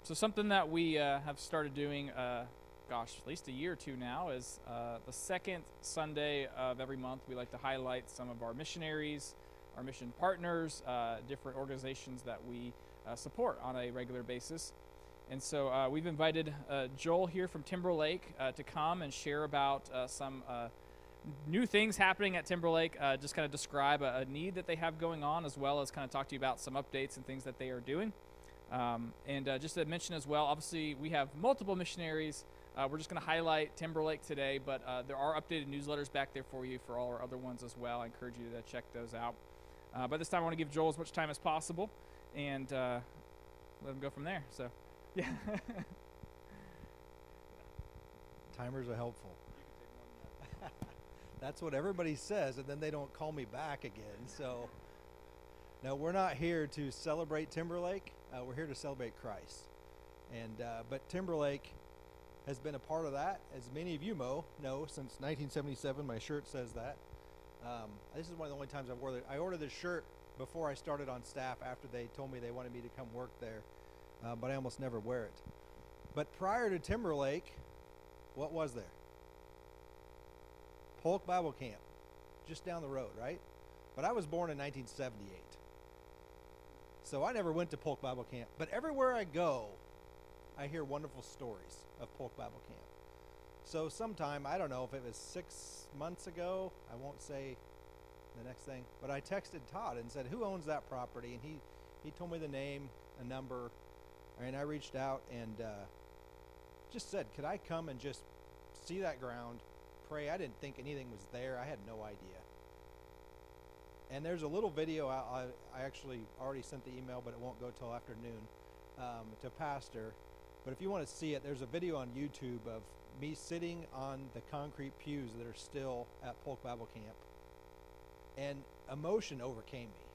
So something that we have started doing, at least a year or two now, is the second Sunday of every month. We like to highlight some of our missionaries, our mission partners, different organizations that we support on a regular basis. And so we've invited Joel here from Timberlake to come and share about some new things happening at Timberlake, just kind of describe a need that they have going on, as well as kind of talk to you about some updates and things that they are doing. And just to mention as well, obviously we have multiple missionaries. We're just going to highlight Timberlake today, but there are updated newsletters back there for you for all our other ones as well. I encourage you to check those out. But this time I want to give Joel as much time as possible and let him go from there. So, yeah. Timers are helpful. That's what everybody says, and then they don't call me back again. So, no, we're not here to celebrate Timberlake. We're here to celebrate Christ. And but Timberlake has been a part of that, as many of you know, since 1977. My shirt says that. This is one of the only times I've worn it. I ordered this shirt before I started on staff after they told me they wanted me to come work there, but I almost never wear it. But prior to Timberlake, what was there? Polk Bible Camp, just down the road, right? But I was born in 1978. So I never went to Polk Bible Camp. But everywhere I go, I hear wonderful stories of Polk Bible Camp. So sometime, I don't know if it was 6 months ago, I won't say the next thing, but I texted Todd and said, who owns that property? And he told me the name, a number, and I reached out and just said, could I come and just see that ground, pray? I didn't think anything was there. I had no idea. And there's a little video. I actually already sent the email, but it won't go till afternoon to Pastor. But if you want to see it, there's a video on YouTube of me sitting on the concrete pews that are still at Polk Bible Camp. And emotion overcame me.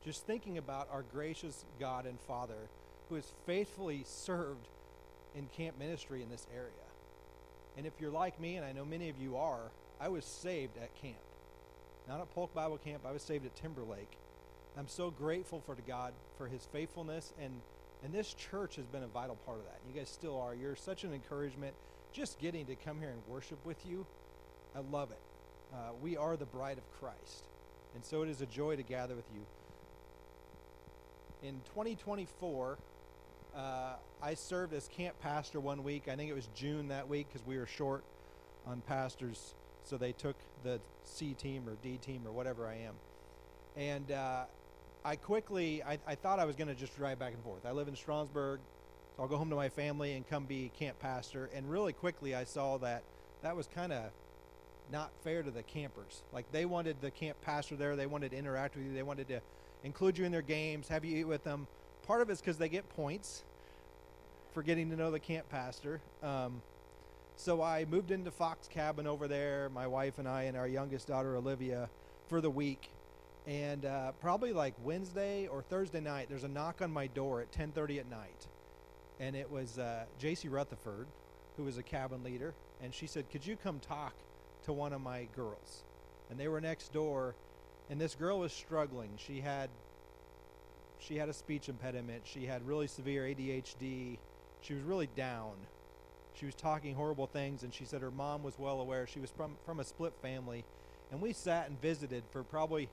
Just thinking about our gracious God and Father who has faithfully served in camp ministry in this area. And if you're like me, and I know many of you are, I was saved at camp. Not at Polk Bible Camp, I was saved at Timberlake. I'm so grateful for God for his faithfulness, and this church has been a vital part of that. You guys still are. You're such an encouragement. Just getting to come here and worship with you, I love it. We are the bride of Christ, and so it is a joy to gather with you. In 2024, I served as camp pastor one week. I think it was June that week because we were short on pastors, so they took the C team or D team or whatever I am. And I thought I was going to just drive back and forth. I live in Strasburg, so I'll go home to my family and come be camp pastor. And really quickly I saw that was kind of not fair to the campers. Like, they wanted the camp pastor there. They wanted to interact with you. They wanted to include you in their games, have you eat with them. Part of it's because they get points for getting to know the camp pastor. So I moved into Fox Cabin over there, my wife and I and our youngest daughter, Olivia, for the week. And probably like Wednesday or Thursday night, there's a knock on my door at 10:30 at night. And it was J.C. Rutherford, who was a cabin leader. And she said, could you come talk to one of my girls? And they were next door. And this girl was struggling. She had a speech impediment. She had really severe ADHD. She was really down. She was talking horrible things, and she said her mom was well aware. She was from a split family. And we sat and visited for probably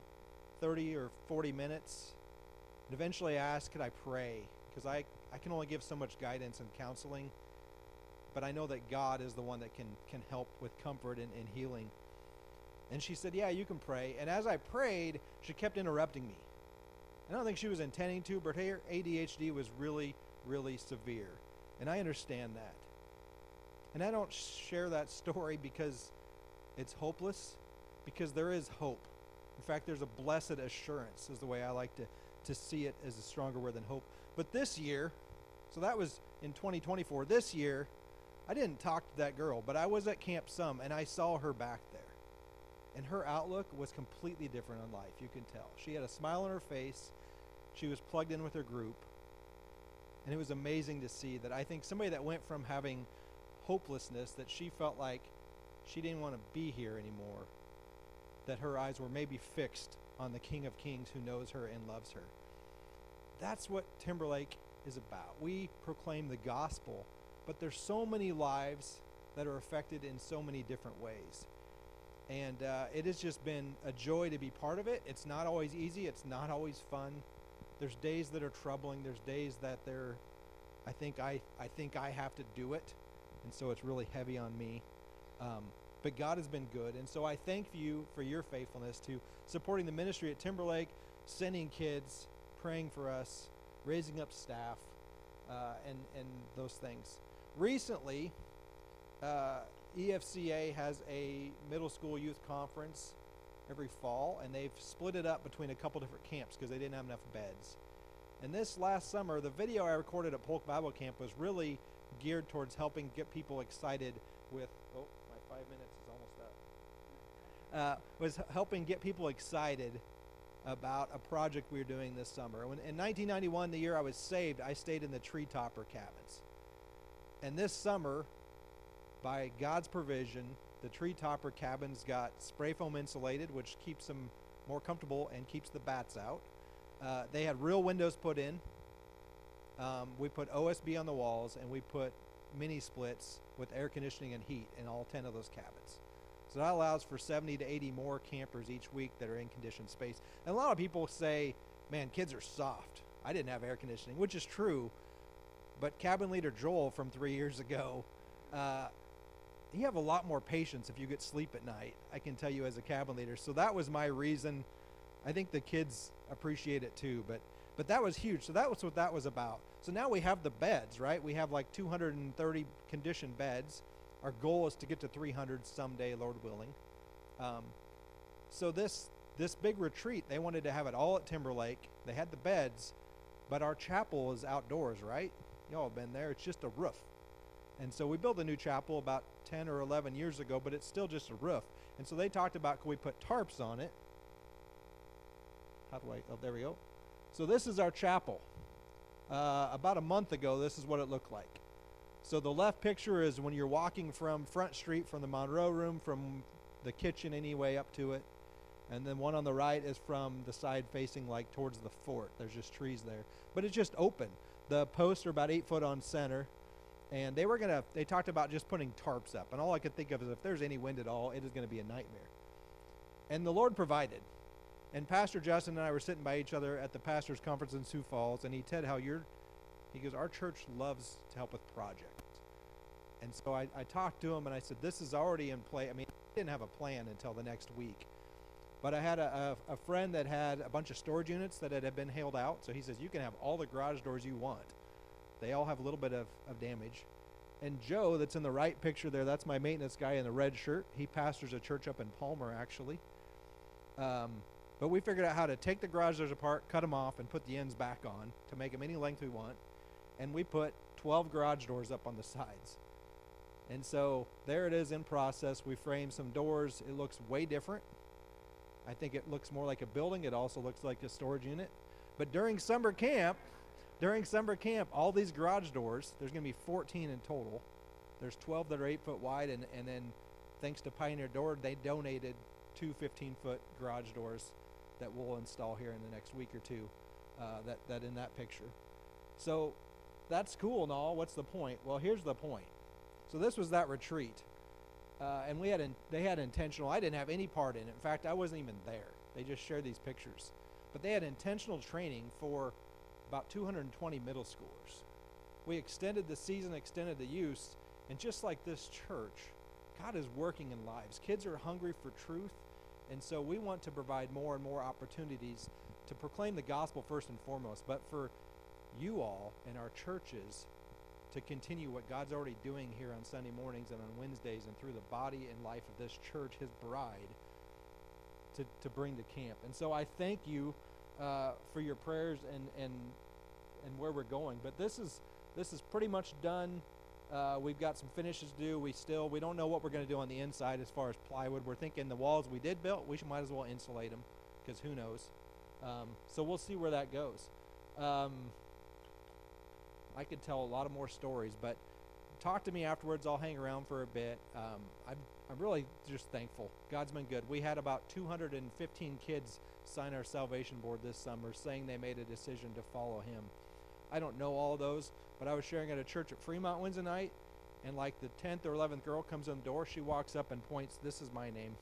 30 or 40 minutes. And eventually I asked, could I pray? Because I can only give so much guidance and counseling. But I know that God is the one that can help with comfort and healing. And she said, yeah, you can pray. And as I prayed, she kept interrupting me. I don't think she was intending to, but her ADHD was really, really severe. And I understand that. And I don't share that story because it's hopeless, because there is hope. In fact, there's a blessed assurance, is the way I like to see it, as a stronger word than hope. But this year, so that was in 2024, this year, I didn't talk to that girl, but I was at Camp Some, and I saw her back there. And her outlook was completely different on life, you can tell. She had a smile on her face. She was plugged in with her group. And it was amazing to see that. I think somebody that went from having hopelessness, that she felt like she didn't want to be here anymore, that her eyes were maybe fixed on the King of Kings who knows her and loves her. That's what Timberlake is about. We proclaim the gospel, but there's so many lives that are affected in so many different ways. And it has just been a joy to be part of it. It's not always easy. It's not always fun. There's days that are troubling. There's days that I think I have to do it, and so it's really heavy on me. But God has been good, and so I thank you for your faithfulness to supporting the ministry at Timberlake, sending kids, praying for us, raising up staff, and those things. Recently, EFCA has a middle school youth conference every fall, and they've split it up between a couple different camps because they didn't have enough beds. And this last summer, the video I recorded at Polk Bible Camp was really geared towards helping get people excited with, my 5 minutes is almost up, was helping get people excited about a project we were doing this summer. In 1991, the year I was saved, I stayed in the tree topper cabins. And this summer, by God's provision, the tree topper cabins got spray foam insulated, which keeps them more comfortable and keeps the bats out. They had real windows put in. We put OSB on the walls, and we put mini splits with air conditioning and heat in all 10 of those cabins. So that allows for 70 to 80 more campers each week that are in conditioned space. And a lot of people say, man, kids are soft. I didn't have air conditioning, which is true. But cabin leader Joel from 3 years ago, you have a lot more patience if you get sleep at night, I can tell you as a cabin leader. So that was my reason. I think the kids appreciate it too, but that was huge. So that was what that was about. So now we have the beds, right? We have like 230 conditioned beds. Our goal is to get to 300 someday, Lord willing. So this big retreat, they wanted to have it all at Timberlake. They had the beds, but our chapel is outdoors, right? Y'all have been there. It's just a roof. And so we built a new chapel about 10 or 11 years ago, but it's still just a roof. And so they talked about, could we put tarps on it? There we go. So this is our chapel. About a month ago, this is what it looked like. So the left picture is when you're walking from Front Street, from the Monroe Room, from the kitchen anyway up to it. And then one on the right is from the side facing like towards the fort. There's just trees there. But it's just open. The posts are about 8 foot on center. And they talked about just putting tarps up. And all I could think of is if there's any wind at all, it is going to be a nightmare. And the Lord provided. And Pastor Justin and I were sitting by each other at the pastor's conference in Sioux Falls, and he said he goes, our church loves to help with projects. And so I talked to him, and I said, this is already in play. I mean, I didn't have a plan until the next week. But I had a friend that had a bunch of storage units that had been hailed out. So he says, you can have all the garage doors you want. They all have a little bit of damage. And Joe, that's in the right picture there, that's my maintenance guy in the red shirt. He pastors a church up in Palmer, actually. But we figured out how to take the garage doors apart, cut them off, and put the ends back on to make them any length we want. And we put 12 garage doors up on the sides. And so there it is in process. We framed some doors. It looks way different. I think it looks more like a building. It also looks like a storage unit. But during summer camp, all these garage doors, there's going to be 14 in total. There's 12 that are 8 foot wide, and then thanks to Pioneer Door, they donated 2 15-foot garage doors that we'll install here in the next week or two, that in that picture. So that's cool and all. What's the point? Well, here's the point. So this was that retreat, and they had intentional. I didn't have any part in it. In fact, I wasn't even there. They just shared these pictures. But they had intentional training for about 220 middle schoolers. We extended the season, extended the use, and just like this church, God is working in lives. Kids are hungry for truth, and so we want to provide more and more opportunities to proclaim the gospel first and foremost, but for you all and our churches to continue what God's already doing here on Sunday mornings and on Wednesdays and through the body and life of this church, his bride, to bring to camp. And so I thank you for your prayers and where we're going. But this is pretty much done. We've got some finishes to do. We don't know what we're going to do on the inside as far as plywood. We're thinking the walls we did build, we might as well insulate them, because who knows. So we'll see where that goes. I could tell a lot of more stories, but talk to me afterwards. I'll hang around for a bit. I'm really just thankful. God's been good. We had about 215 kids sign our salvation board this summer saying they made a decision to follow him. I don't know all those, but I was sharing at a church at Fremont Wednesday night, and like the 10th or 11th girl comes in the door, she walks up and points, "This is my name."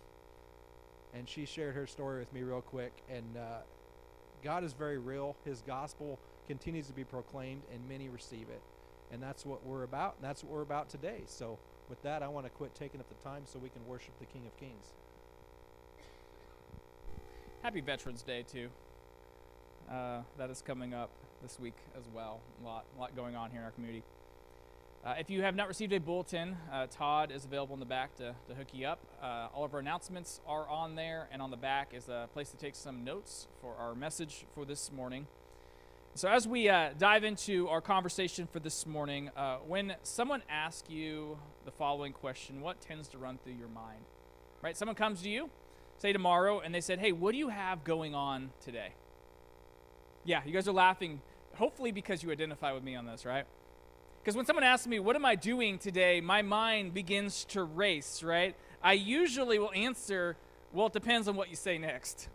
And she shared her story with me real quick, and God is very real. His gospel continues to be proclaimed, and many receive it. And that's what we're about, and that's what we're about today. So with that, I want to quit taking up the time so we can worship the King of Kings. Happy Veterans Day, too. That is coming up this week as well. A lot going on here in our community. If you have not received a bulletin, Todd is available in the back to hook you up. All of our announcements are on there, and on the back is a place to take some notes for our message for this morning. So as we dive into our conversation for this morning, when someone asks you the following question, what tends to run through your mind? Right? Someone comes to you, say tomorrow, and they said, "Hey, what do you have going on today?" Yeah, you guys are laughing, hopefully because you identify with me on this, right? Because when someone asks me, what am I doing today, my mind begins to race, right? I usually will answer, well, it depends on what you say next.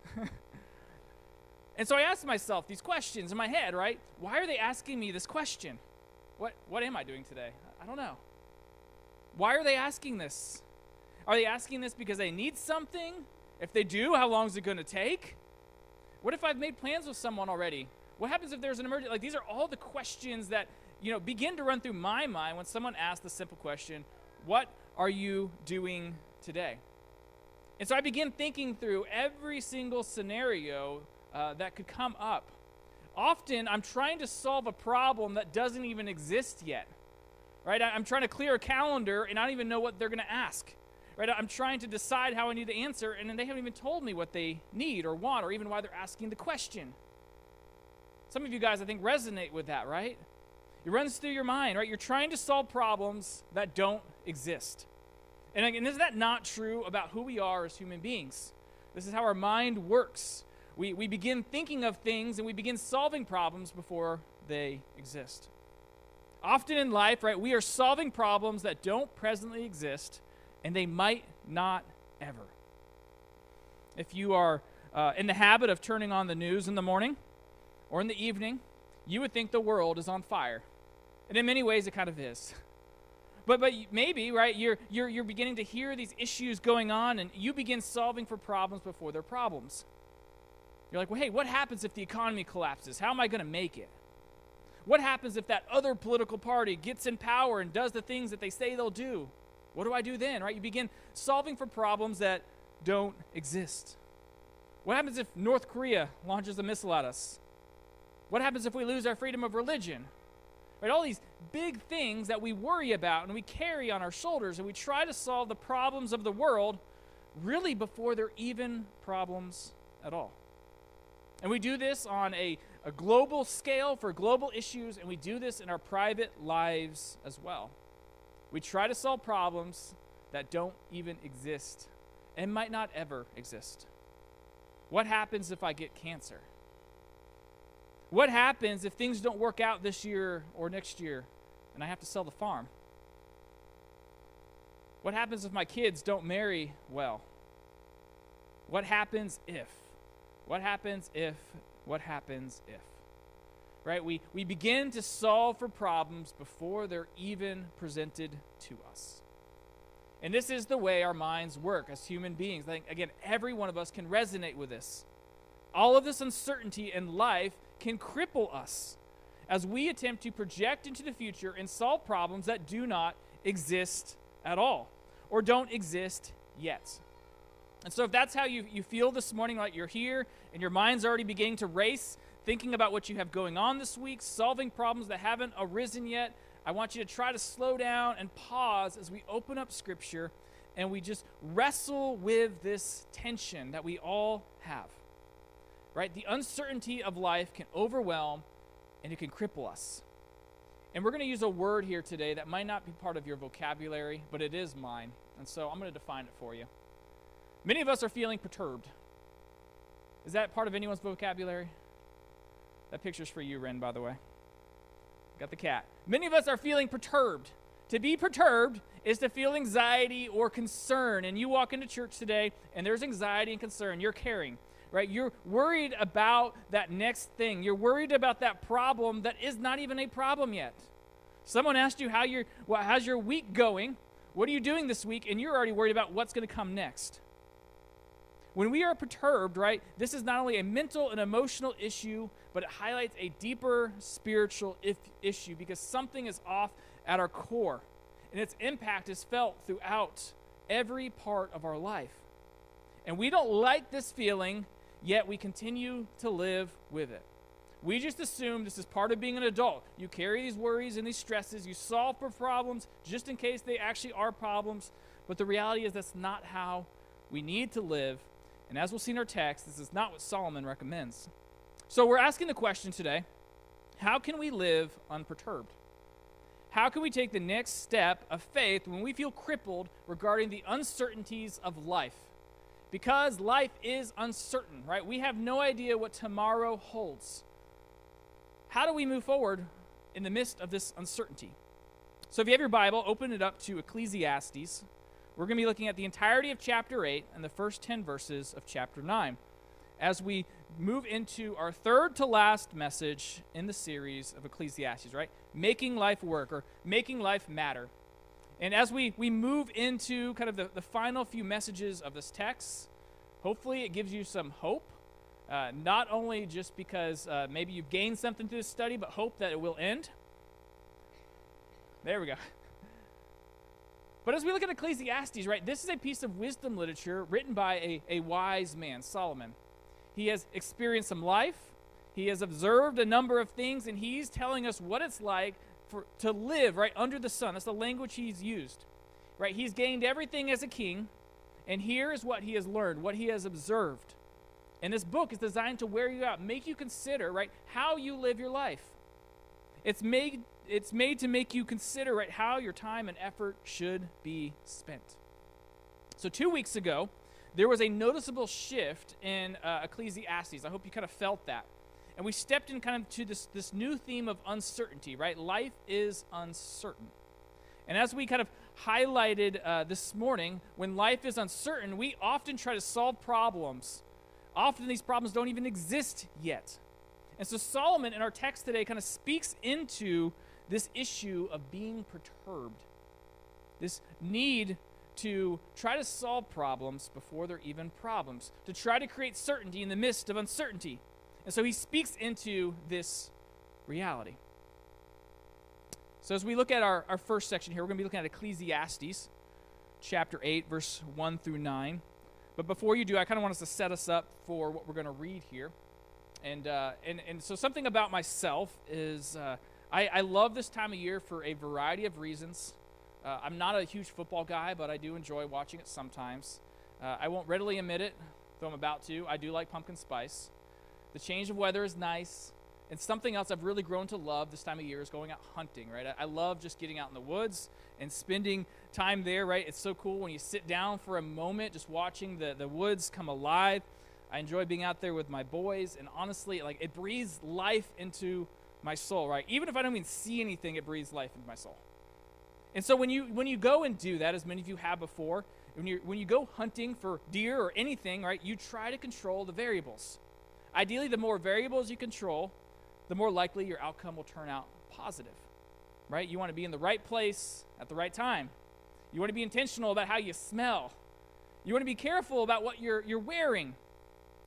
And so I ask myself these questions in my head, right? Why are they asking me this question? What am I doing today? I don't know. Why are they asking this? Are they asking this because they need something? If they do, how long is it going to take? What if I've made plans with someone already? What happens if there's an emergency? Like, these are all the questions that begin to run through my mind when someone asks the simple question, what are you doing today? And so I begin thinking through every single scenario that could come up. Often I'm trying to solve a problem that doesn't even exist yet, right? I'm trying to clear a calendar and I don't even know what they're going to ask, right? I'm trying to decide how I need to answer, and then they haven't even told me what they need or want or even why they're asking the question. Some of you guys, I think, resonate with that, right? It runs through your mind, right? You're trying to solve problems that don't exist. And isn't that not true about who we are as human beings? This is how our mind works. We begin thinking of things and we begin solving problems before they exist. Often in life, right, we are solving problems that don't presently exist, and they might not ever. If you are in the habit of turning on the news in the morning or in the evening, you would think the world is on fire. And in many ways, it kind of is. But maybe, right, you're beginning to hear these issues going on, and you begin solving for problems before they're problems. You're like, well, hey, what happens if the economy collapses? How am I going to make it? What happens if that other political party gets in power and does the things that they say they'll do? What do I do then, right? You begin solving for problems that don't exist. What happens if North Korea launches a missile at us? What happens if we lose our freedom of religion? Right, all these big things that we worry about and we carry on our shoulders, and we try to solve the problems of the world really before they're even problems at all. And we do this on a global scale for global issues, and we do this in our private lives as well. We try to solve problems that don't even exist and might not ever exist. What happens if I get cancer? What happens if things don't work out this year or next year and I have to sell the farm? What happens if my kids don't marry well? What happens if? What happens if? What happens if? Right? We begin to solve for problems before they're even presented to us. And this is the way our minds work as human beings. I think, again, every one of us can resonate with this. All of this uncertainty in life can cripple us as we attempt to project into the future and solve problems that do not exist at all or don't exist yet. And so if that's how you feel this morning, like you're here and your mind's already beginning to race, thinking about what you have going on this week, solving problems that haven't arisen yet, I want you to try to slow down and pause as we open up Scripture and we just wrestle with this tension that we all have. Right? The uncertainty of life can overwhelm and it can cripple us. And we're going to use a word here today that might not be part of your vocabulary, but it is mine. And so I'm going to define it for you. Many of us are feeling perturbed. Is that part of anyone's vocabulary? That picture's for you, Ren, by the way. Got the cat. Many of us are feeling perturbed. To be perturbed is to feel anxiety or concern. And you walk into church today and there's anxiety and concern you're carrying. right? You're worried about that next thing. You're worried about that problem that is not even a problem yet. Someone asked you how's your week going? What are you doing this week? And you're already worried about what's going to come next. When we are perturbed, right, this is not only a mental and emotional issue, but it highlights a deeper spiritual issue because something is off at our core, and its impact is felt throughout every part of our life. And we don't like this feeling, yet we continue to live with it. We just assume this is part of being an adult. You carry these worries and these stresses. You solve for problems just in case they actually are problems. But the reality is that's not how we need to live. And as we'll see in our text, this is not what Solomon recommends. So we're asking the question today, how can we live unperturbed? How can we take the next step of faith when we feel crippled regarding the uncertainties of life? Because life is uncertain, right? We have no idea what tomorrow holds. How do we move forward in the midst of this uncertainty? So if you have your Bible, open it up to Ecclesiastes. We're going to be looking at the entirety of chapter 8 and the first 10 verses of chapter 9 as we move into our third to last message in the series of Ecclesiastes, right? Making life work or making life matter. And as we move into kind of the final few messages of this text, hopefully it gives you some hope, not only just because maybe you've gained something through this study, but hope that it will end. There we go. But as we look at Ecclesiastes, right, this is a piece of wisdom literature written by a wise man, Solomon. He has experienced some life. He has observed a number of things, and he's telling us what it's like to live, right, under the sun. That's the language he's used, right? He's gained everything as a king, and here is what he has learned, what he has observed. And this book is designed to wear you out, make you consider, right, how you live your life. It's made to make you consider, right, how your time and effort should be spent. So 2 weeks ago, there was a noticeable shift in Ecclesiastes. I hope you kind of felt that. And we stepped in kind of to this new theme of uncertainty, right? Life is uncertain. And as we kind of highlighted this morning, when life is uncertain, we often try to solve problems. Often these problems don't even exist yet. And so Solomon in our text today kind of speaks into this issue of being perturbed, this need to try to solve problems before they're even problems, to try to create certainty in the midst of uncertainty. And so he speaks into this reality. So as we look at our first section here, we're going to be looking at Ecclesiastes chapter 8, verse 1 through 9. But before you do, I kind of want us to set us up for what we're going to read here. And so something about myself is I love this time of year for a variety of reasons. I'm not a huge football guy, but I do enjoy watching it sometimes. I won't readily admit it, though I'm about to. I do like pumpkin spice. The change of weather is nice. And something else I've really grown to love this time of year is going out hunting, right? I love just getting out in the woods and spending time there, right? It's so cool when you sit down for a moment just watching the woods come alive. I enjoy being out there with my boys, and honestly, like, it breathes life into my soul, right? Even if I don't even see anything, it breathes life into my soul. And so when you go and do that, as many of you have before, when you go hunting for deer or anything, right, you try to control the variables. Ideally, the more variables you control, the more likely your outcome will turn out positive, right? You want to be in the right place at the right time. You want to be intentional about how you smell. You want to be careful about what you're wearing.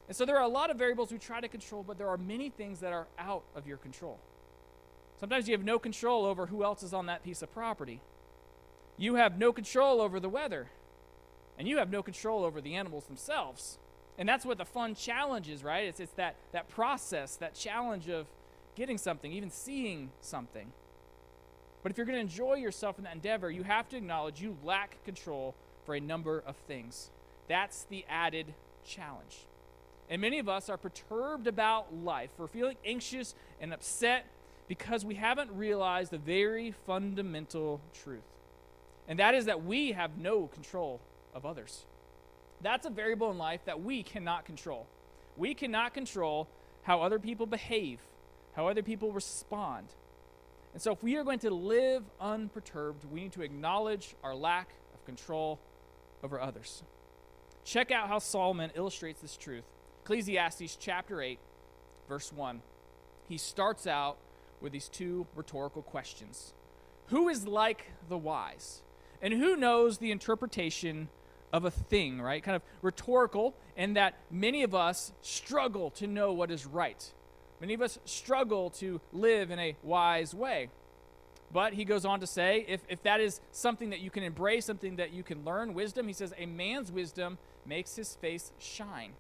And so there are a lot of variables we try to control, but there are many things that are out of your control. Sometimes you have no control over who else is on that piece of property. You have no control over the weather. And you have no control over the animals themselves. And that's what the fun challenge is, right? It's that process, that challenge of getting something, even seeing something. But if you're going to enjoy yourself in that endeavor, you have to acknowledge you lack control for a number of things. That's the added challenge. And many of us are perturbed about life. We're feeling anxious and upset because we haven't realized the very fundamental truth. And that is that we have no control of others. That's a variable in life that we cannot control. We cannot control how other people behave, how other people respond. And so if we are going to live unperturbed, we need to acknowledge our lack of control over others. Check out how Solomon illustrates this truth. Ecclesiastes chapter 8, verse 1, he starts out with these two rhetorical questions. Who is like the wise? And who knows the interpretation of a thing, right? Kind of rhetorical, in that many of us struggle to know what is right. Many of us struggle to live in a wise way. But he goes on to say, if that is something that you can embrace, something that you can learn, wisdom, he says, a man's wisdom makes his face shine,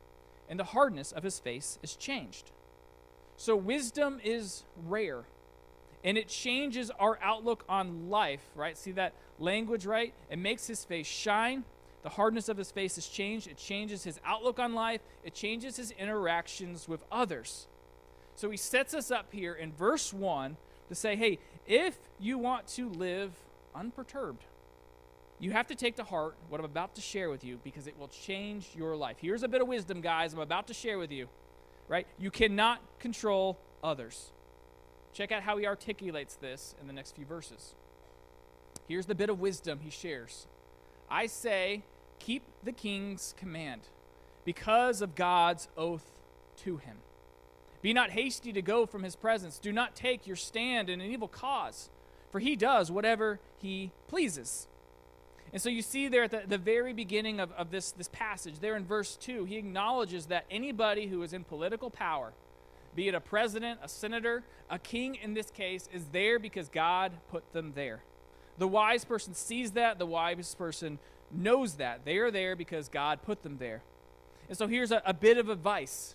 and the hardness of his face is changed. So wisdom is rare, and it changes our outlook on life, right? See that language, right? It makes his face shine. The hardness of his face is changed. It changes his outlook on life. It changes his interactions with others. So he sets us up here in verse 1 to say, hey, if you want to live unperturbed, you have to take to heart what I'm about to share with you, because it will change your life. Here's a bit of wisdom, guys, I'm about to share with you, right? You cannot control others. Check out how he articulates this in the next few verses. Here's the bit of wisdom he shares. I say, keep the king's command because of God's oath to him. Be not hasty to go from his presence. Do not take your stand in an evil cause, for he does whatever he pleases. And so you see there at the very beginning of this passage, there in verse 2, he acknowledges that anybody who is in political power, be it a president, a senator, a king in this case, is there because God put them there. The wise person sees that. The wise person knows that. They are there because God put them there. And so here's a bit of advice.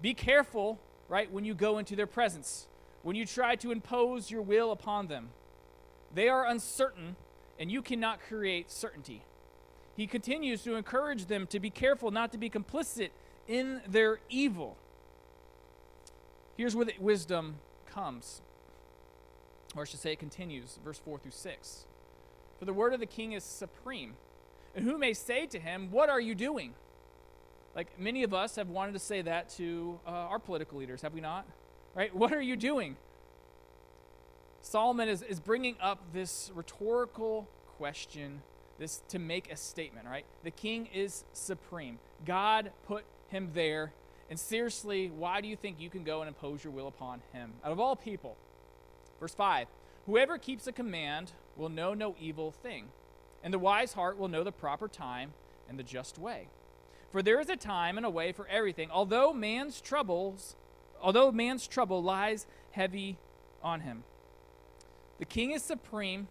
Be careful, right, when you go into their presence, when you try to impose your will upon them. They are uncertain, and you cannot create certainty. He continues to encourage them to be careful not to be complicit in their evil. Here's where the wisdom comes. Or I should say it continues, verse 4 through 6. For the word of the king is supreme. And who may say to him, what are you doing? Like many of us have wanted to say that to our political leaders, have we not? Right? What are you doing? Solomon is bringing up this rhetorical question, this to make a statement, right? The king is supreme. God put him there. And seriously, why do you think you can go and impose your will upon him? Out of all people. Verse 5, whoever keeps a command will know no evil thing, and the wise heart will know the proper time and the just way. For there is a time and a way for everything, although man's trouble lies heavy on him. The king is supreme,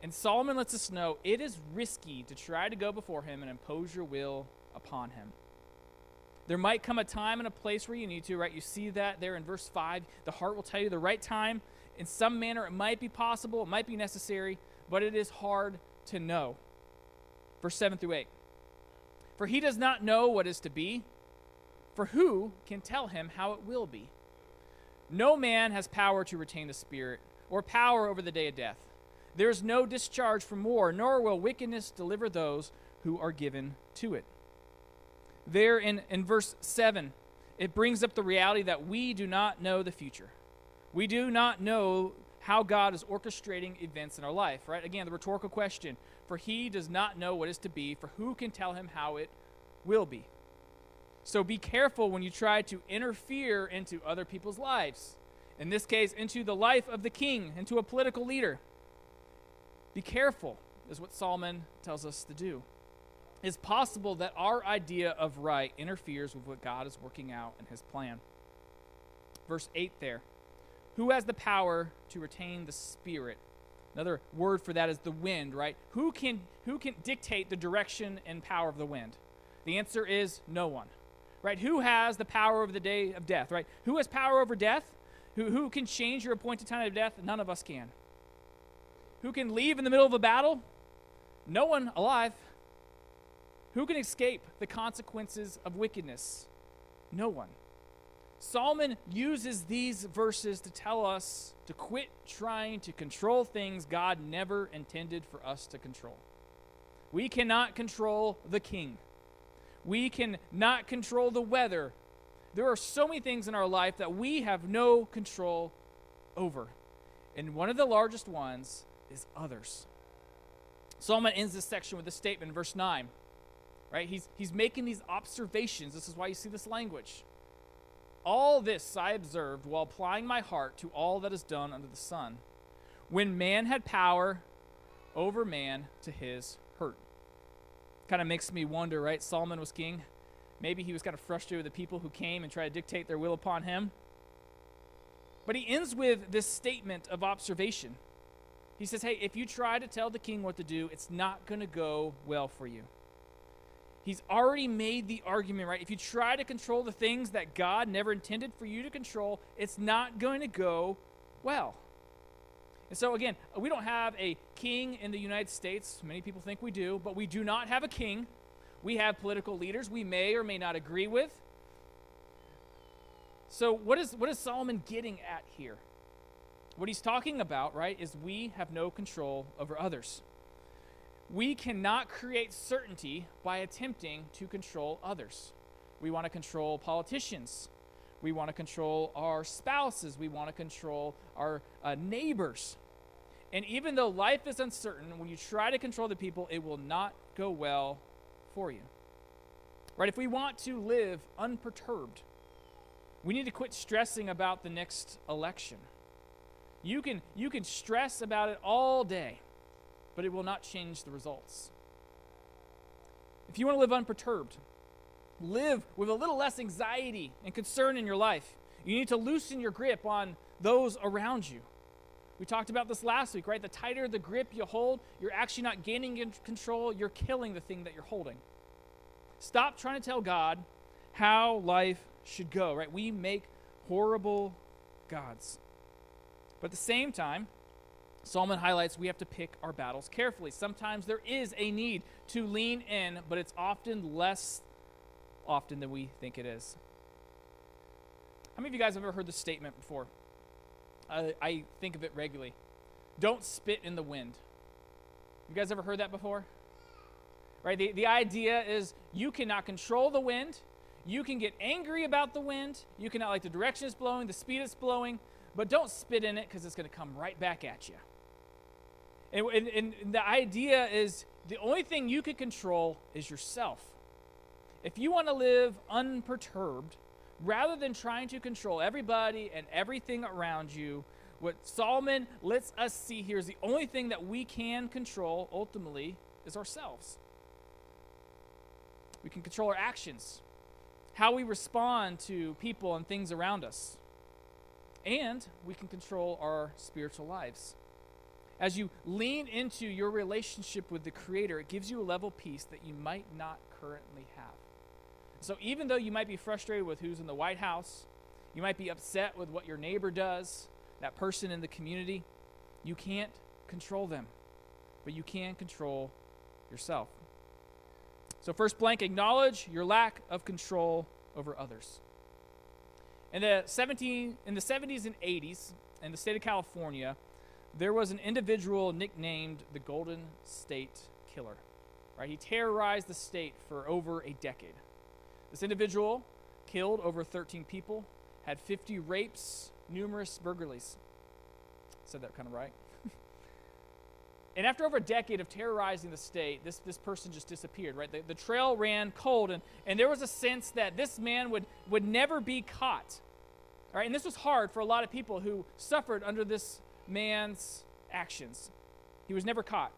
and Solomon lets us know it is risky to try to go before him and impose your will upon him. There might come a time and a place where you need to, right? You see that there in verse 5. The heart will tell you the right time. In some manner, it might be possible, it might be necessary, but it is hard to know. Verse 7 through 8. For he does not know what is to be, for who can tell him how it will be? No man has power to retain the spirit, or power over the day of death. There is no discharge from war, nor will wickedness deliver those who are given to it. There in verse 7, it brings up the reality that we do not know the future. We do not know how God is orchestrating events in our life, right? Again, the rhetorical question, for he does not know what is to be, for who can tell him how it will be? So be careful when you try to interfere into other people's lives. In this case, into the life of the king, into a political leader. Be careful, is what Solomon tells us to do. It's possible that our idea of right interferes with what God is working out in his plan. Verse 8 there. Who has the power to retain the spirit? Another word for that is the wind, right? Who can dictate the direction and power of the wind? The answer is no one, right? Who has the power over the day of death, right? Who has power over death? Who can change your appointed time of death? None of us can. Who can leave in the middle of a battle? No one alive. Who can escape the consequences of wickedness? No one. Solomon uses these verses to tell us to quit trying to control things God never intended for us to control. We cannot control the king. We cannot control the weather. There are so many things in our life that we have no control over. And one of the largest ones is others. Solomon ends this section with a statement in verse 9. right? He's making these observations. This is why you see this language. All this I observed while applying my heart to all that is done under the sun, when man had power over man to his hurt. Kind of makes me wonder, right? Solomon was king. Maybe he was kind of frustrated with the people who came and tried to dictate their will upon him. But he ends with this statement of observation. He says, hey, if you try to tell the king what to do, it's not going to go well for you. He's already made the argument, right? If you try to control the things that God never intended for you to control, it's not going to go well. And so again, we don't have a king in the United States. Many people think we do, but we do not have a king. We have political leaders we may or may not agree with. So what is Solomon getting at here? What he's talking about, right, is we have no control over others. We cannot create certainty by attempting to control others. We want to control politicians. We want to control our spouses. We want to control our neighbors. And even though life is uncertain, when you try to control the people, it will not go well for you. Right? If we want to live unperturbed, we need to quit stressing about the next election. You can stress about it all day, but it will not change the results. If you want to live unperturbed, live with a little less anxiety and concern in your life. You need to loosen your grip on those around you. We talked about this last week, right? The tighter the grip you hold, you're actually not gaining control, you're killing the thing that you're holding. Stop trying to tell God how life should go, right? We make horrible gods. But at the same time, Solomon highlights we have to pick our battles carefully. Sometimes there is a need to lean in, but it's often less often than we think it is. How many of you guys have ever heard this statement before? I think of it regularly. Don't spit in the wind. You guys ever heard that before? Right? The idea is you cannot control the wind. You can get angry about the wind. You cannot like the direction it's blowing, the speed it's blowing, but don't spit in it because it's going to come right back at you. And the idea is the only thing you can control is yourself. If you want to live unperturbed, rather than trying to control everybody and everything around you, what Solomon lets us see here is the only thing that we can control ultimately is ourselves. We can control our actions, how we respond to people and things around us. And we can control our spiritual lives. As you lean into your relationship with the Creator, it gives you a level of peace that you might not currently have. So even though you might be frustrated with who's in the White House, you might be upset with what your neighbor does, that person in the community, you can't control them, but you can control yourself. So first blank, acknowledge your lack of control over others. In the 70s and 80s, in the state of California, there was an individual nicknamed the Golden State Killer. Right? He terrorized the state for over a decade. This individual killed over 13 people, had 50 rapes, numerous burglaries. Said that kind of right. And after over a decade of terrorizing the state, this person just disappeared, right? The trail ran cold, and there was a sense that this man would never be caught. All right? And this was hard for a lot of people who suffered under this man's actions. He was never caught.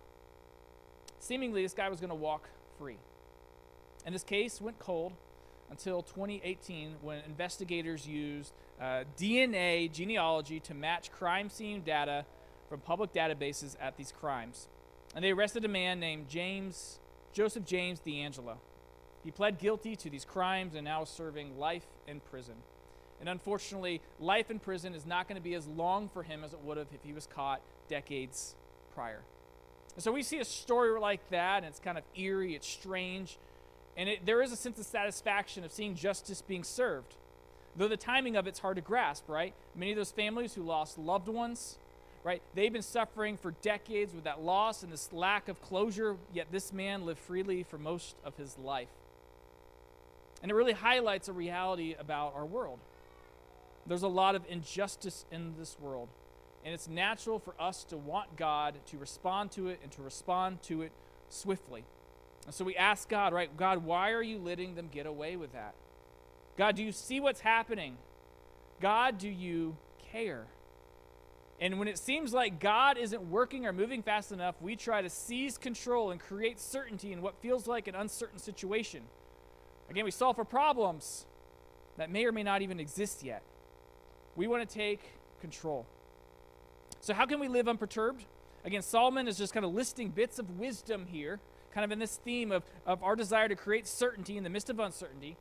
Seemingly, this guy was going to walk free. And this case went cold until 2018, when investigators used DNA genealogy to match crime scene data from public databases at these crimes. And they arrested a man named Joseph James D'Angelo. He pled guilty to these crimes and now is serving life in prison. And unfortunately, life in prison is not going to be as long for him as it would have if he was caught decades prior. And so we see a story like that, and it's kind of eerie, it's strange, and there is a sense of satisfaction of seeing justice being served. Though the timing of it's hard to grasp, right? Many of those families who lost loved ones, right? They've been suffering for decades with that loss and this lack of closure, yet this man lived freely for most of his life. And it really highlights a reality about our world. There's a lot of injustice in this world, and it's natural for us to want God to respond to it and to respond to it swiftly. And so we ask God, right? God, why are you letting them get away with that? God, do you see what's happening? God, do you care? And when it seems like God isn't working or moving fast enough, we try to seize control and create certainty in what feels like an uncertain situation. Again, we solve for problems that may or may not even exist yet. We want to take control. So how can we live unperturbed? Again, Solomon is just kind of listing bits of wisdom here, kind of in this theme of our desire to create certainty in the midst of uncertainty.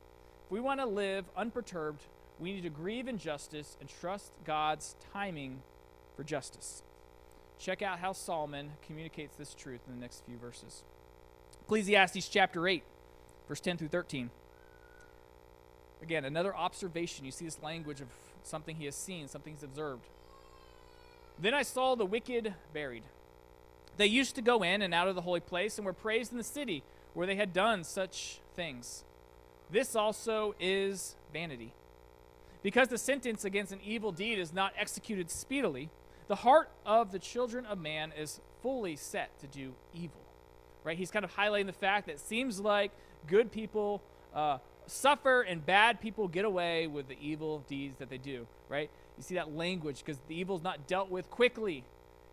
If we want to live unperturbed, we need to grieve injustice and trust God's timing for justice. Check out how Solomon communicates this truth in the next few verses. Ecclesiastes chapter 8, verse 10 through 13. Again, another observation. You see this language of something he has seen, something he's observed. Then I saw the wicked buried. They used to go in and out of the holy place and were praised in the city where they had done such things. This also is vanity. Because the sentence against an evil deed is not executed speedily, the heart of the children of man is fully set to do evil. Right? He's kind of highlighting the fact that it seems like good people suffer and bad people get away with the evil deeds that they do. Right? You see that language, because the evil is not dealt with quickly.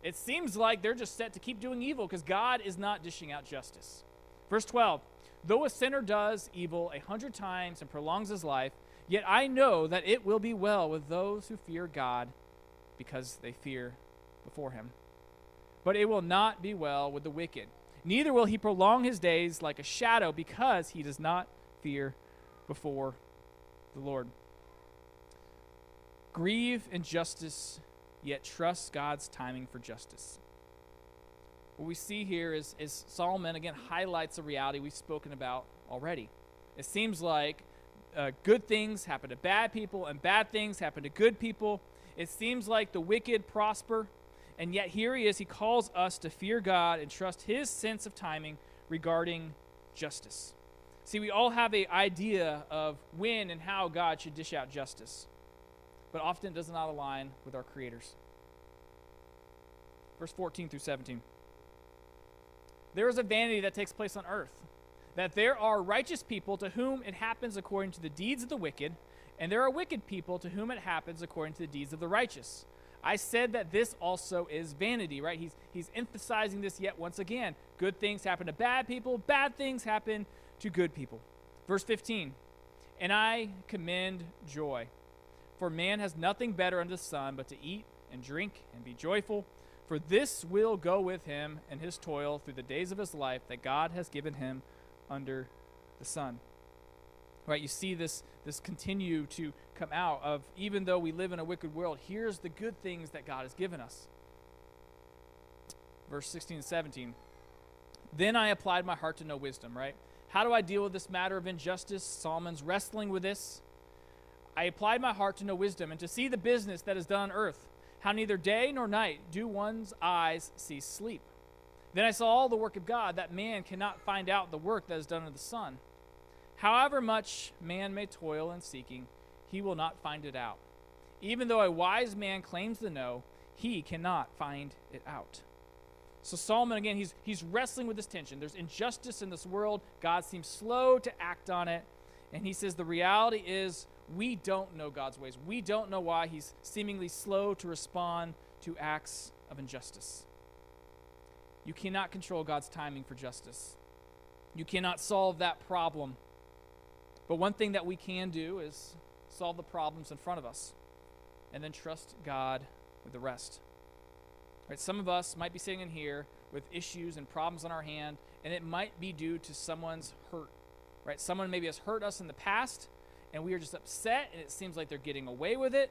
It seems like they're just set to keep doing evil because God is not dishing out justice. Verse 12, though a sinner does evil 100 times and prolongs his life, yet I know that it will be well with those who fear God because they fear before him. But it will not be well with the wicked. Neither will he prolong his days like a shadow because he does not fear before the Lord. Grieve injustice, yet trust God's timing for justice. What we see here is Solomon, again, highlights a reality we've spoken about already. It seems like good things happen to bad people and bad things happen to good people. It seems like the wicked prosper, and yet here he is. He calls us to fear God and trust his sense of timing regarding justice. See, we all have an idea of when and how God should dish out justice, but often it does not align with our Creator's. Verse 14 through 17. There is a vanity that takes place on earth, that there are righteous people to whom it happens according to the deeds of the wicked, and there are wicked people to whom it happens according to the deeds of the righteous. I said that this also is vanity, right? He's emphasizing this yet once again. Good things happen to bad people, bad things happen to good people. Verse 15, and I commend joy, for man has nothing better under the sun but to eat and drink and be joyful, for this will go with him and his toil through the days of his life that God has given him under the sun. Right, you see this continue to come out of, even though we live in a wicked world, here's the good things that God has given us. Verse 16 and 17. Then I applied my heart to know wisdom, right? How do I deal with this matter of injustice? Solomon's wrestling with this. I applied my heart to know wisdom and to see the business that is done on earth, how neither day nor night do one's eyes cease sleep. Then I saw all the work of God, that man cannot find out the work that is done under the sun. However much man may toil in seeking, he will not find it out. Even though a wise man claims to know, he cannot find it out. So Solomon, again, he's wrestling with this tension. There's injustice in this world. God seems slow to act on it. And he says the reality is we don't know God's ways. We don't know why he's seemingly slow to respond to acts of injustice. You cannot control God's timing for justice. You cannot solve that problem. But one thing that we can do is solve the problems in front of us and then trust God with the rest. Right, some of us might be sitting in here with issues and problems on our hand, and it might be due to someone's hurt. Right? Someone maybe has hurt us in the past, and we are just upset, and it seems like they're getting away with it,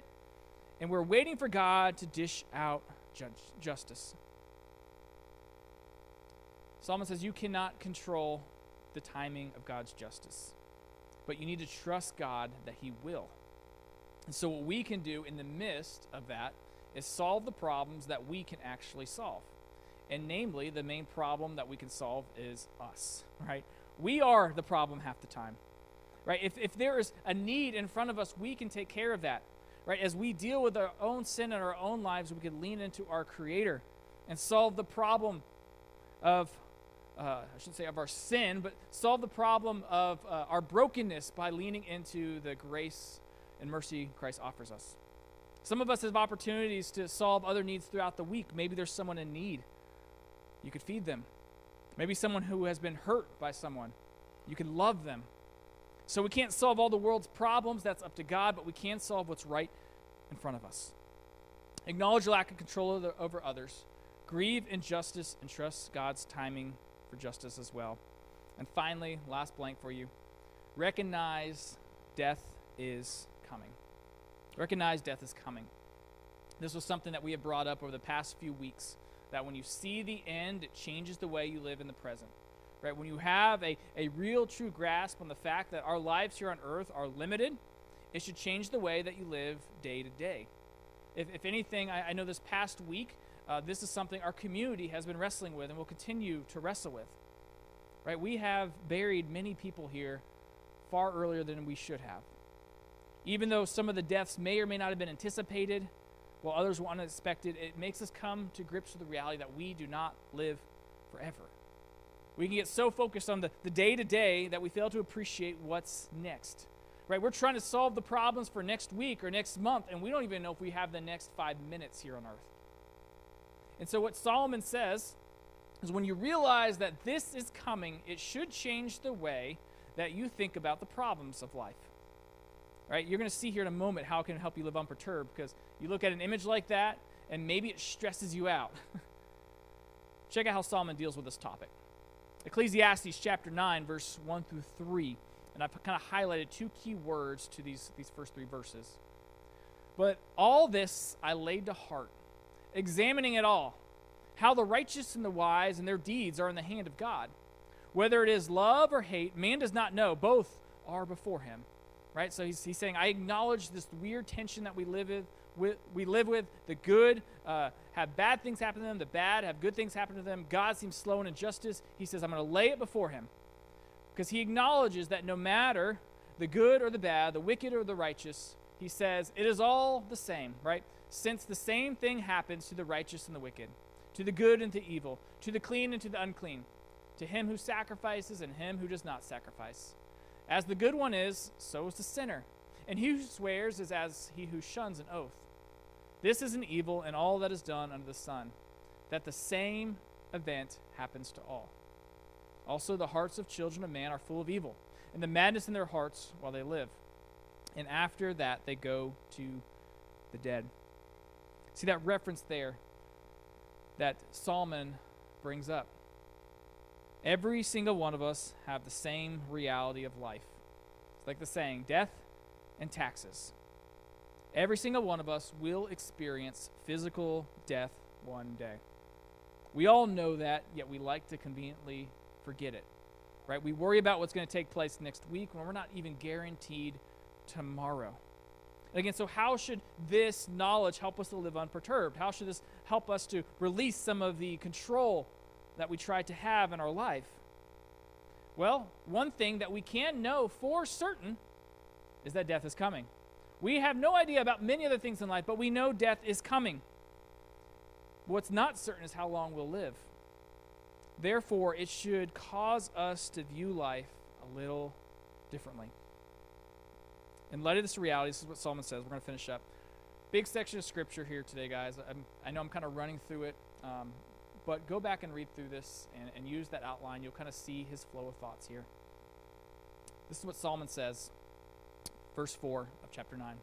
and we're waiting for God to dish out justice. Solomon says you cannot control the timing of God's justice, but you need to trust God that he will. And so what we can do in the midst of that is solve the problems that we can actually solve. And namely, the main problem that we can solve is us, right? We are the problem half the time, right? If there is a need in front of us, we can take care of that, right? As we deal with our own sin in our own lives, we can lean into our Creator and solve the problem of I shouldn't say of our sin, but solve the problem of our brokenness by leaning into the grace and mercy Christ offers us. Some of us have opportunities to solve other needs throughout the week. Maybe there's someone in need. You could feed them. Maybe someone who has been hurt by someone. You can love them. So we can't solve all the world's problems. That's up to God, but we can solve what's right in front of us. Acknowledge your lack of control over others. Grieve injustice and trust God's timing for justice as well. And finally, last blank for you. Recognize death is coming. Recognize death is coming. This was something that we have brought up over the past few weeks, that when you see the end, it changes the way you live in the present. Right? When you have a real true grasp on the fact that our lives here on earth are limited, it should change the way that you live day to day. If anything, I know this past week, this is something our community has been wrestling with and will continue to wrestle with. Right? We have buried many people here far earlier than we should have. Even though some of the deaths may or may not have been anticipated, while others were unexpected, it makes us come to grips with the reality that we do not live forever. We can get so focused on the day-to-day that we fail to appreciate what's next. Right? We're trying to solve the problems for next week or next month, and we don't even know if we have the next 5 minutes here on earth. And so what Solomon says is when you realize that this is coming, it should change the way that you think about the problems of life. Right? You're going to see here in a moment how it can help you live unperturbed, because you look at an image like that and maybe it stresses you out. Check out how Solomon deals with this topic. Ecclesiastes chapter 9, verse 1 through 3. And I've kind of highlighted two key words to these first three verses. But all this I laid to heart, examining it all, how the righteous and the wise and their deeds are in the hand of God. Whether it is love or hate, man does not know. Both are before him. Right? So he's saying, I acknowledge this weird tension that we live with. The good have bad things happen to them. The bad have good things happen to them. God seems slow in injustice. He says, I'm going to lay it before him. Because he acknowledges that no matter the good or the bad, the wicked or the righteous, he says, it is all the same, right? Since the same thing happens to the righteous and the wicked, to the good and to evil, to the clean and to the unclean, to him who sacrifices and him who does not sacrifice. As the good one is, so is the sinner. And he who swears is as he who shuns an oath. This is an evil in all that is done under the sun, that the same event happens to all. Also the hearts of children of man are full of evil, and the madness in their hearts while they live. And after that they go to the dead. See that reference there that Solomon brings up. Every single one of us have the same reality of life. It's like the saying, death and taxes. Every single one of us will experience physical death one day. We all know that, yet we like to conveniently forget it. Right? We worry about what's going to take place next week when we're not even guaranteed tomorrow. And again, so how should this knowledge help us to live unperturbed? How should this help us to release some of the control that we try to have in our life? Well, one thing that we can know for certain is that death is coming. We have no idea about many other things in life, but we know death is coming. What's not certain is how long we'll live. Therefore, it should cause us to view life a little differently. In light of this reality, this is what Solomon says. We're going to finish up. Big section of scripture here today, guys. I know I'm kind of running through it. But go back and read through this and use that outline. You'll kind of see his flow of thoughts here. This is what Solomon says, verse 4 of chapter 9.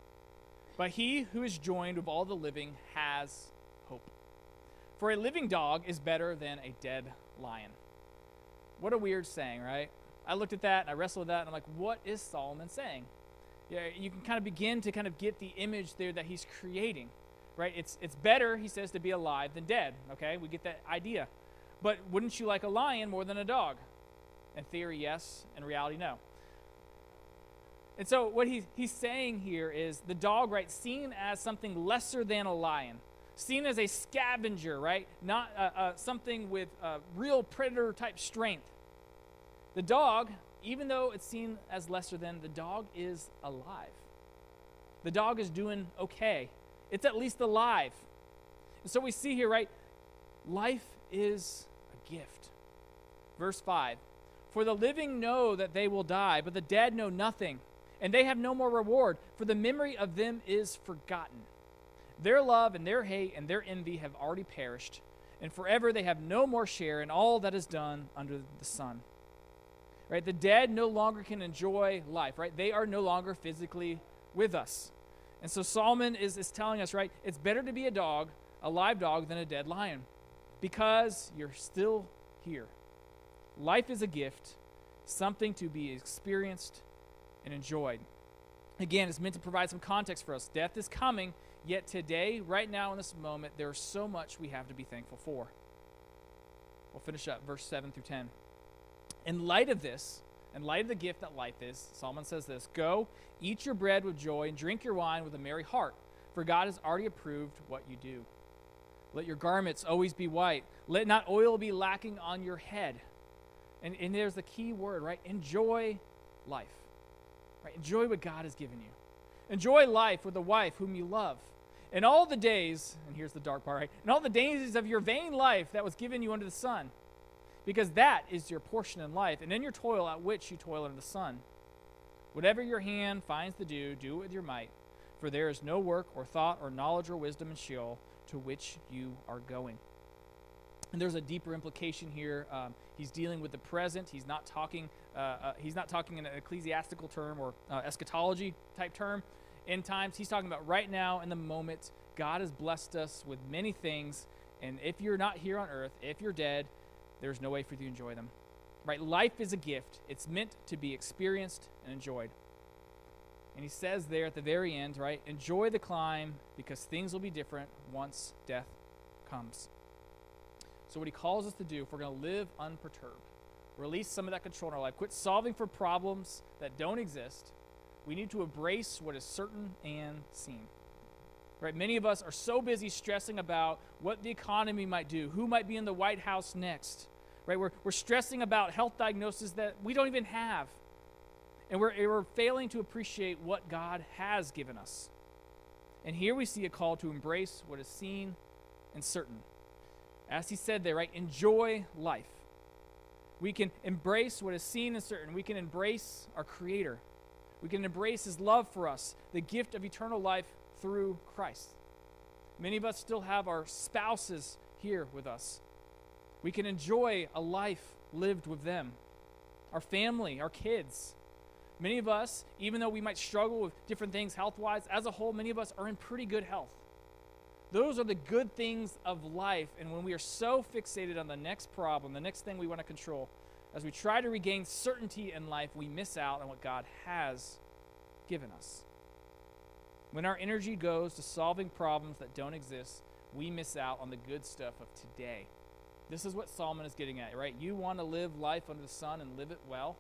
But he who is joined with all the living has hope. For a living dog is better than a dead lion. What a weird saying, right? I looked at that and I wrestled with that and I'm like, what is Solomon saying? Yeah, you can kind of begin to kind of get the image there that he's creating. Right? It's better, he says, to be alive than dead. Okay? We get that idea. But wouldn't you like a lion more than a dog? In theory, yes. In reality, no. And so what he's saying here is the dog, right, seen as something lesser than a lion. Seen as a scavenger, right? Not something with real predator-type strength. The dog, even though it's seen as lesser than, the dog is alive. The dog is doing okay. It's at least alive. And so we see here, right, life is a gift. Verse 5, for the living know that they will die, but the dead know nothing, and they have no more reward, for the memory of them is forgotten. Their love and their hate and their envy have already perished, and forever they have no more share in all that is done under the sun. Right? The dead no longer can enjoy life, right? They are no longer physically with us. And so Solomon is telling us, right, it's better to be a live dog, than a dead lion, because you're still here. Life is a gift, something to be experienced and enjoyed. Again, it's meant to provide some context for us. Death is coming, yet today, right now in this moment, there's so much we have to be thankful for. We'll finish up verse 7 through 10. In light of this, in light of the gift that life is, Solomon says this, go, eat your bread with joy, and drink your wine with a merry heart, for God has already approved what you do. Let your garments always be white. Let not oil be lacking on your head. And there's the key word, right? Enjoy life. Right? Enjoy what God has given you. Enjoy life with a wife whom you love. And all the days, and here's the dark part, right? And all the days of your vain life that was given you under the sun. Because that is your portion in life, and in your toil at which you toil under the sun. Whatever your hand finds to do, do it with your might. For there is no work or thought or knowledge or wisdom in Sheol to which you are going. And there's a deeper implication here. He's dealing with the present. He's not talking in an ecclesiastical term or eschatology type term. End times. He's talking about right now in the moment. God has blessed us with many things, and if you're not here on earth, if you're dead, there's no way for you to enjoy them. Right? Life is a gift. It's meant to be experienced and enjoyed. And he says there at the very end, right, enjoy the climb because things will be different once death comes. So what he calls us to do, if we're going to live unperturbed, release some of that control in our life, quit solving for problems that don't exist, we need to embrace what is certain and seen. Right? Many of us are so busy stressing about what the economy might do, who might be in the White House next. Right? We're stressing about health diagnoses that we don't even have. And we're failing to appreciate what God has given us. And here we see a call to embrace what is seen and certain. As he said there, right? Enjoy life. We can embrace what is seen and certain. We can embrace our Creator. We can embrace His love for us, the gift of eternal life through Christ. Many of us still have our spouses here with us. We can enjoy a life lived with them, our family, our kids. Many of us, even though we might struggle with different things health-wise, as a whole, many of us are in pretty good health. Those are the good things of life, and when we are so fixated on the next problem, the next thing we want to control, as we try to regain certainty in life, we miss out on what God has given us. When our energy goes to solving problems that don't exist, we miss out on the good stuff of today. This is what Solomon is getting at, right? You want to live life under the sun and live it well?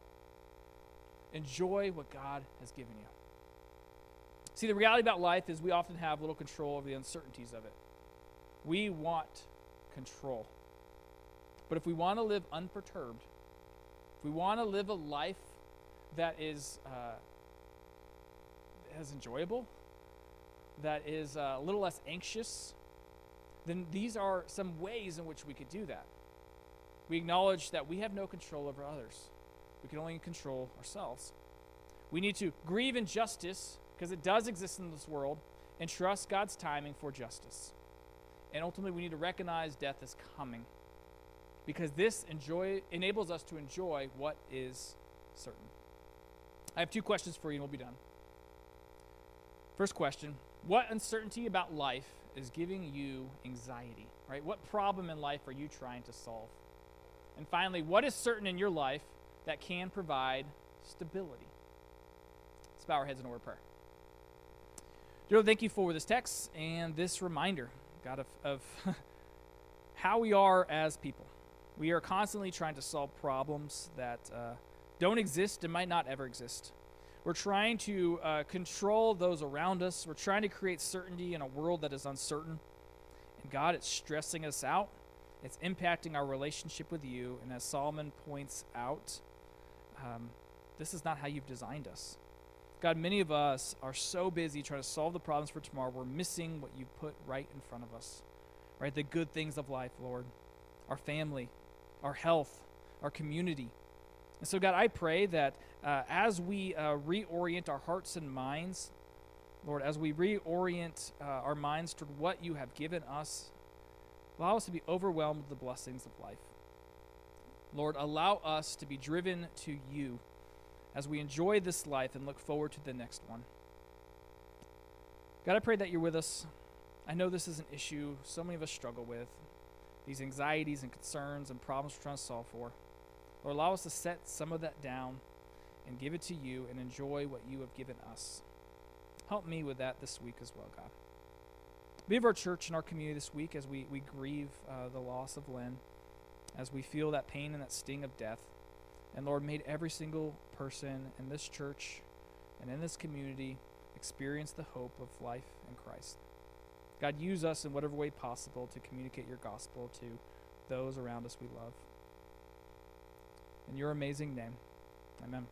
Enjoy what God has given you. See, the reality about life is we often have little control over the uncertainties of it. We want control. But if we want to live unperturbed, if we want to live a life that is enjoyable, that is a little less anxious, then these are some ways in which we could do that. We acknowledge that we have no control over others. We can only control ourselves. We need to grieve injustice, because it does exist in this world, and trust God's timing for justice. And ultimately, we need to recognize death is coming, because this enables us to enjoy what is certain. I have two questions for you, and we'll be done. First question, what uncertainty about life is giving you anxiety? Right? What problem in life are you trying to solve? And finally, what is certain in your life that can provide stability? Let's bow our heads in a word of prayer. Dear Lord, thank you for this text and this reminder, God, of how we are as people. We are constantly trying to solve problems that don't exist and might not ever exist. We're trying to control those around us. We're trying to create certainty in a world that is uncertain. And God, it's stressing us out. It's impacting our relationship with you. And as Solomon points out, this is not how you've designed us. God, many of us are so busy trying to solve the problems for tomorrow, we're missing what you put right in front of us, right? The good things of life, Lord. Our family, our health, our community. And so, God, I pray that as we reorient our hearts and minds, Lord, as we reorient our minds toward what you have given us, allow us to be overwhelmed with the blessings of life. Lord, allow us to be driven to you as we enjoy this life and look forward to the next one. God, I pray that you're with us. I know this is an issue so many of us struggle with, these anxieties and concerns and problems we're trying to solve for. Lord, allow us to set some of that down and give it to you and enjoy what you have given us. Help me with that this week as well, God. Be of our church and our community this week as we grieve the loss of Lynn, as we feel that pain and that sting of death. And Lord, may every single person in this church and in this community experience the hope of life in Christ. God, use us in whatever way possible to communicate your gospel to those around us we love. In your amazing name, amen.